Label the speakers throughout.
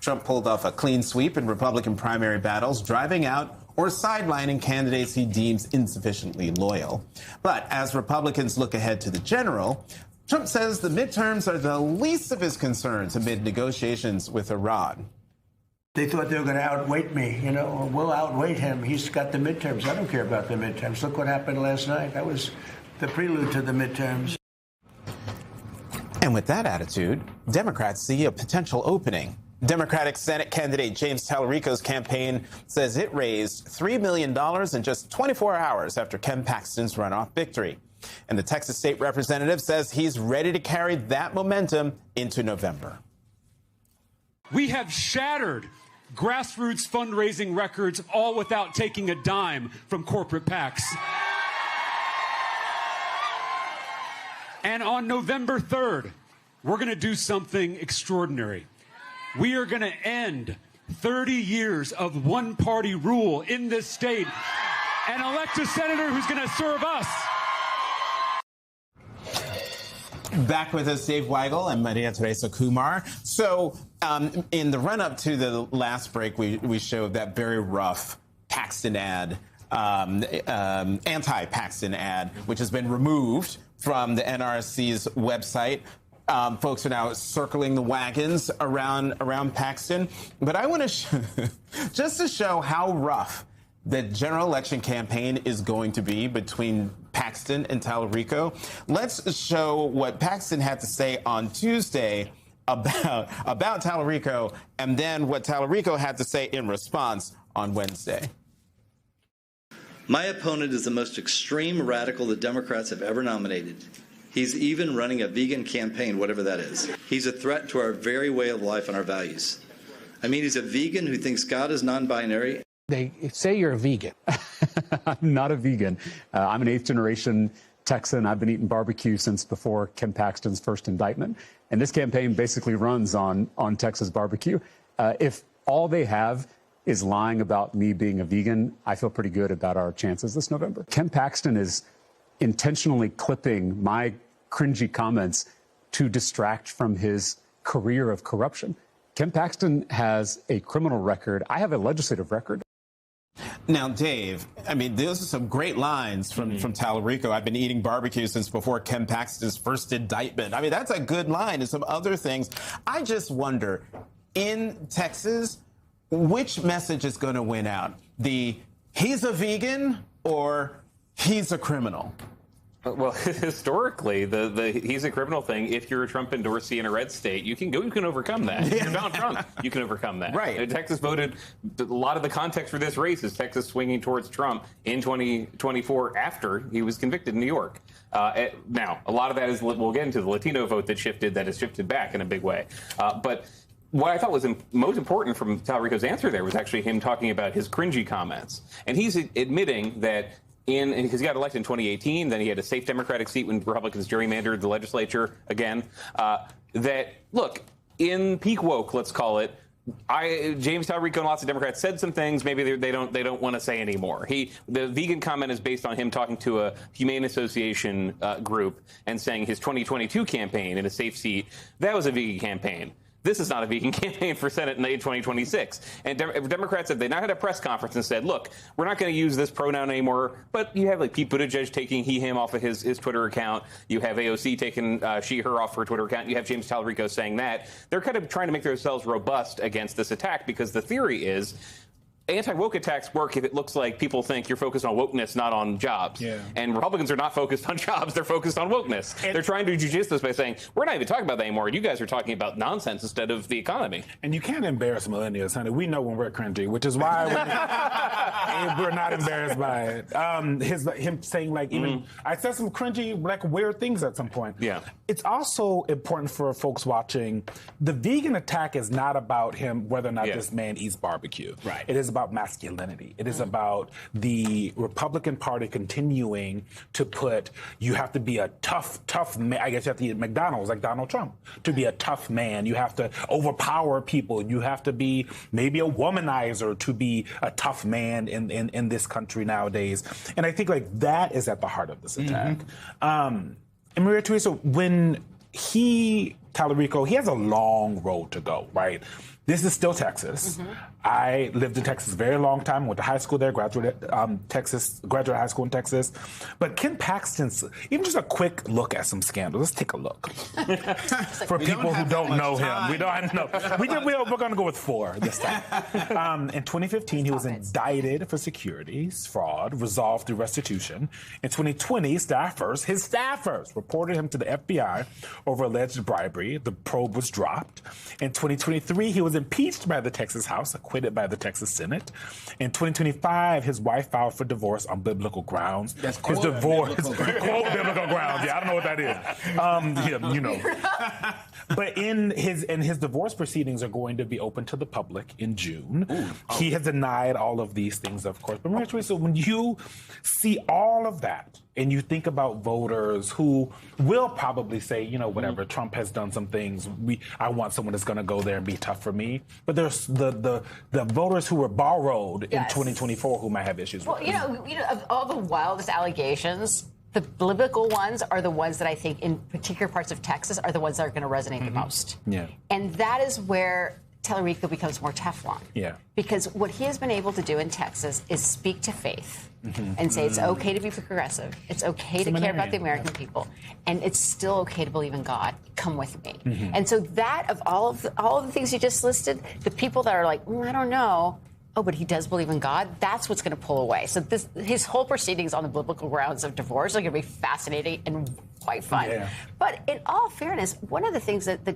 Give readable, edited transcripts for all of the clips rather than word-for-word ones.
Speaker 1: Trump pulled off a clean sweep in Republican primary battles, driving out or sidelining candidates he deems insufficiently loyal. But as Republicans look ahead to the general, Trump says the midterms are the least of his concerns amid negotiations with Iran.
Speaker 2: They thought they were going to outweight me. We'll outweight him. He's got the midterms. I don't care about the midterms. Look what happened last night. That was the prelude to the midterms.
Speaker 1: And with that attitude, Democrats see a potential opening. Democratic Senate candidate James Tallarico's campaign says it raised $3 million in just 24 hours after Ken Paxton's runoff victory. And the Texas state representative says he's ready to carry that momentum into November.
Speaker 3: We have shattered grassroots fundraising records, all without taking a dime from corporate PACs. And on November 3rd, we're going to do something extraordinary. We are going to end 30 years of one-party rule in this state and elect a senator who's going to serve us.
Speaker 1: Back with us, Dave Weigel and Maria Teresa Kumar. So in the run-up to the last break, we showed that very rough Paxton ad, anti-Paxton ad, which has been removed from the NRC's website. Folks are now circling the wagons around Paxton. But I want to just to show how rough the general election campaign is going to be between Paxton and Tallarico. Let's show what Paxton had to say on Tuesday about Tallarico, and then what Tallarico had to say in response on Wednesday.
Speaker 4: My opponent is the most extreme radical the Democrats have ever nominated. He's even running a vegan campaign, whatever that is. He's a threat to our very way of life and our values. I mean, he's a vegan who thinks God is non-binary.
Speaker 5: They say you're a vegan. I'm not a vegan. I'm an 8th-generation Texan. I've been eating barbecue since before Ken Paxton's first indictment. And this campaign basically runs on Texas barbecue. If all they have is lying about me being a vegan, I feel pretty good about our chances this November. Ken Paxton is intentionally clipping my cringy comments to distract from his career of corruption. Ken Paxton has a criminal record. I have a legislative record.
Speaker 1: Now, Dave, I mean, those are some great lines from Tallarico. I've been eating barbecue since before Ken Paxton's first indictment. I mean, that's a good line, and some other things. I just wonder, in Texas, which message is going to win out? The he's a vegan or he's a criminal?
Speaker 6: Well, historically, the he's a criminal thing, if you're a Trump endorsee in a red state, you can overcome that. If you're Donald Trump, you can overcome that.
Speaker 1: Right.
Speaker 6: And Texas voted, a lot of the context for this race is Texas swinging towards Trump in 2024 after he was convicted in New York. Now, a lot of that is, we'll get into the Latino vote that has shifted back in a big way. But what I thought was most important from Tallarico's answer there was actually him talking about his cringy comments. And he's admitting that because he got elected in 2018, then he had a safe Democratic seat when Republicans gerrymandered the legislature again. That, look, in peak woke, let's call it, James Tallarico and lots of Democrats said some things maybe they don't want to say anymore. The vegan comment is based on him talking to a Humane Association group and saying his 2022 campaign in a safe seat, that was a vegan campaign. This is not a vegan campaign for Senate in 2026. And Democrats said they now had a press conference and said, look, we're not going to use this pronoun anymore. But you have like Pete Buttigieg taking he, him off of his Twitter account. You have AOC taking she, her off her Twitter account. You have James Tallarico saying that. They're kind of trying to make themselves robust against this attack because the theory is anti-woke attacks work if it looks like people think you're focused on wokeness, not on jobs. Yeah. And Republicans are not focused on jobs. They're focused on wokeness. And they're trying to jujitsu this by saying, we're not even talking about that anymore. You guys are talking about nonsense instead of the economy.
Speaker 7: And you can't embarrass millennials, honey. We know when we're cringy, which is why we're not embarrassed by it. Him saying, like, even I said some cringy, like, weird things at some point.
Speaker 6: Yeah.
Speaker 7: It's also important for folks watching. The vegan attack is not about him, whether or not this man eats barbecue.
Speaker 6: Right.
Speaker 7: It is about masculinity. It is about the Republican Party continuing to put, you have to be a tough man. I guess you have to eat at McDonald's like Donald Trump to be a tough man. You have to overpower people. You have to be maybe a womanizer to be a tough man in this country nowadays. And I think like that is at the heart of this attack. And Maria Teresa, when he Tallarico, he has a long road to go, right? This is still Texas. I lived in Texas a very long time, went to high school there, graduate high school in Texas. But Ken Paxton's, even just a quick look at some scandals. Let's take a look. For people who don't know him. We don't know. We're going to go with 4 this time. In 2015, he was indicted for securities fraud, resolved through restitution. In 2020, his staffers reported him to the FBI over alleged bribery. The probe was dropped. In 2023, he was impeached by the Texas House, acquitted by the Texas Senate. In 2025, his wife filed for divorce on biblical grounds.
Speaker 1: That's
Speaker 7: his divorce, quote biblical grounds. Yeah, I don't know what that is. Yeah, you know. But his divorce proceedings are going to be open to the public in June. He has denied all of these things, of course. But so when you see all of that, and you think about voters who will probably say, you know, whatever, Trump has done some things. I want someone that's going to go there and be tough for me. But there's the voters who were borrowed in 2024 who might have issues with.
Speaker 8: Well, you know, of all the wildest allegations, the biblical ones are the ones that I think in particular parts of Texas are the ones that are going to resonate the most.
Speaker 7: Yeah.
Speaker 8: And that is where Tallarico becomes more Teflon.
Speaker 7: Yeah.
Speaker 8: Because what he has been able to do in Texas is speak to faith and say it's okay to be progressive. It's okay to care about the American people. And it's still okay to believe in God. Come with me. And so that of all of the things you just listed, the people that are like, I don't know. Oh, but he does believe in God. That's what's going to pull away. So his whole proceedings on the biblical grounds of divorce are going to be fascinating and quite fun. Yeah. But in all fairness, one of the things that the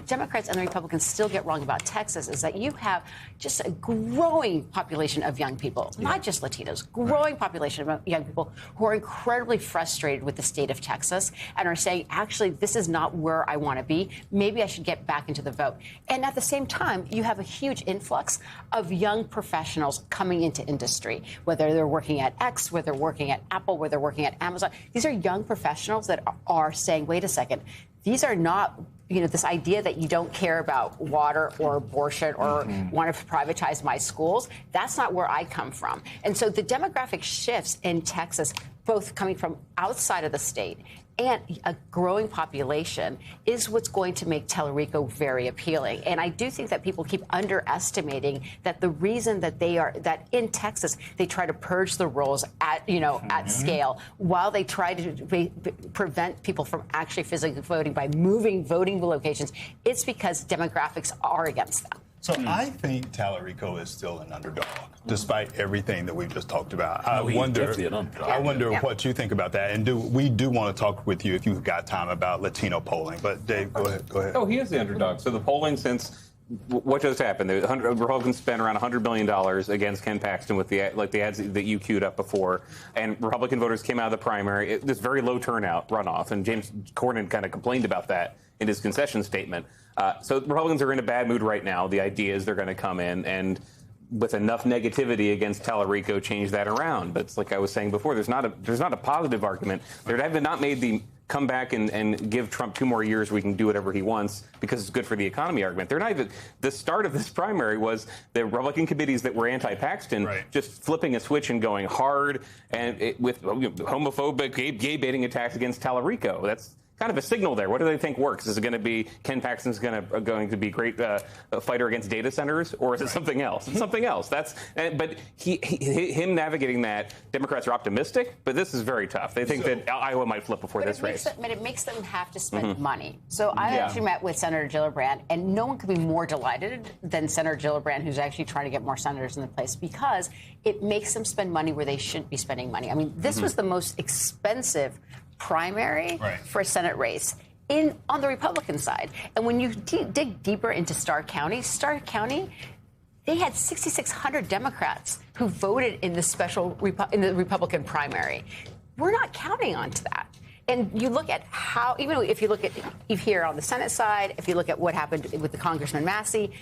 Speaker 8: Democrats and the Republicans still get wrong about Texas is that you have just a growing population of young people, not just Latinos, growing population of young people who are incredibly frustrated with the state of Texas and are saying, actually, this is not where I want to be. Maybe I should get back into the vote. And at the same time, you have a huge influx of young professionals coming into industry, whether they're working at X, whether they're working at Apple, whether they're working at Amazon. These are young professionals that are saying, wait a second, these are not, this idea that you don't care about water or abortion or want to privatize my schools. That's not where I come from. And so the demographic shifts in Texas, both coming from outside of the state and a growing population, is what's going to make Tallarico very appealing. And I do think that people keep underestimating that the reason that that in Texas they try to purge the rolls at scale while they try to prevent people from actually physically voting by moving voting locations. It's because demographics are against them.
Speaker 9: So I think Tallarico is still an underdog, despite everything that we've just talked about. I wonder what you think about that. And we do want to talk with you, if you've got time, about Latino polling. But Dave, go ahead.
Speaker 6: Oh, he is the underdog. So the polling since what just happened, the Republicans spent around $100 million against Ken Paxton with the ads that you queued up before, and Republican voters came out of the primary. This very low turnout runoff, and James Cornyn kind of complained about that in his concession statement. So Republicans are in a bad mood right now. The idea is they're going to come in and, with enough negativity against Tallarico, change that around. But it's like I was saying before, there's not a positive argument. They have not made the come back and give Trump 2 more years we can do whatever he wants because it's good for the economy argument. They're not even, the start of this primary was the Republican committees that were anti-Paxton just flipping a switch and going hard and with homophobic, gay baiting attacks against Tallarico. That's kind of a signal there. What do they think works? Is it going to be Ken Paxton's going to be great fighter against data centers, or is it something else? It's something else. But him navigating that, Democrats are optimistic, but this is very tough. They think that Iowa might flip before this race.
Speaker 8: But it makes them have to spend money. So I actually met with Senator Gillibrand, and no one could be more delighted than Senator Gillibrand, who's actually trying to get more senators in the place, because it makes them spend money where they shouldn't be spending money. I mean, this was the most expensive primary for a Senate race on the Republican side. And when you dig deeper into Starr County, they had 6,600 Democrats who voted in the in the Republican primary. We're not counting on to that. And you look at how, even if you look at here on the Senate side, if you look at what happened with the Congressman Massey,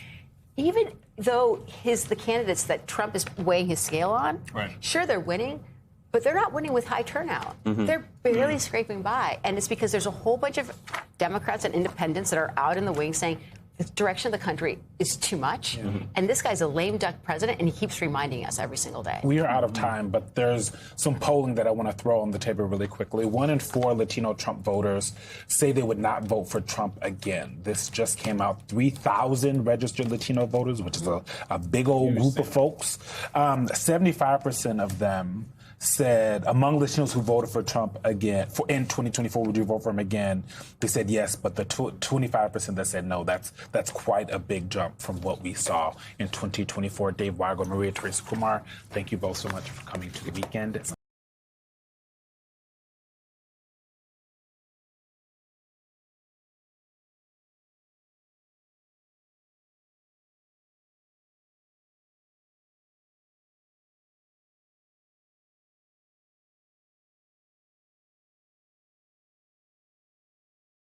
Speaker 8: even though the candidates that Trump is weighing his scale on, sure, they're winning, but they're not winning with high turnout. They're barely scraping by. And it's because there's a whole bunch of Democrats and independents that are out in the wings saying, the direction of the country is too much. And this guy's a lame duck president, and he keeps reminding us every single day.
Speaker 7: We are out of time, but there's some polling that I want to throw on the table really quickly. 1 in 4 Latino Trump voters say they would not vote for Trump again. This just came out. 3,000 registered Latino voters, which is a big old group of folks. 75% of them said, among Latinos who voted for Trump again in 2024, would you vote for him again? They said yes, but the 25% that said no, that's quite a big jump from what we saw in 2024. Dave Weigel, Maria Teresa Kumar, thank you both so much for coming to the weekend.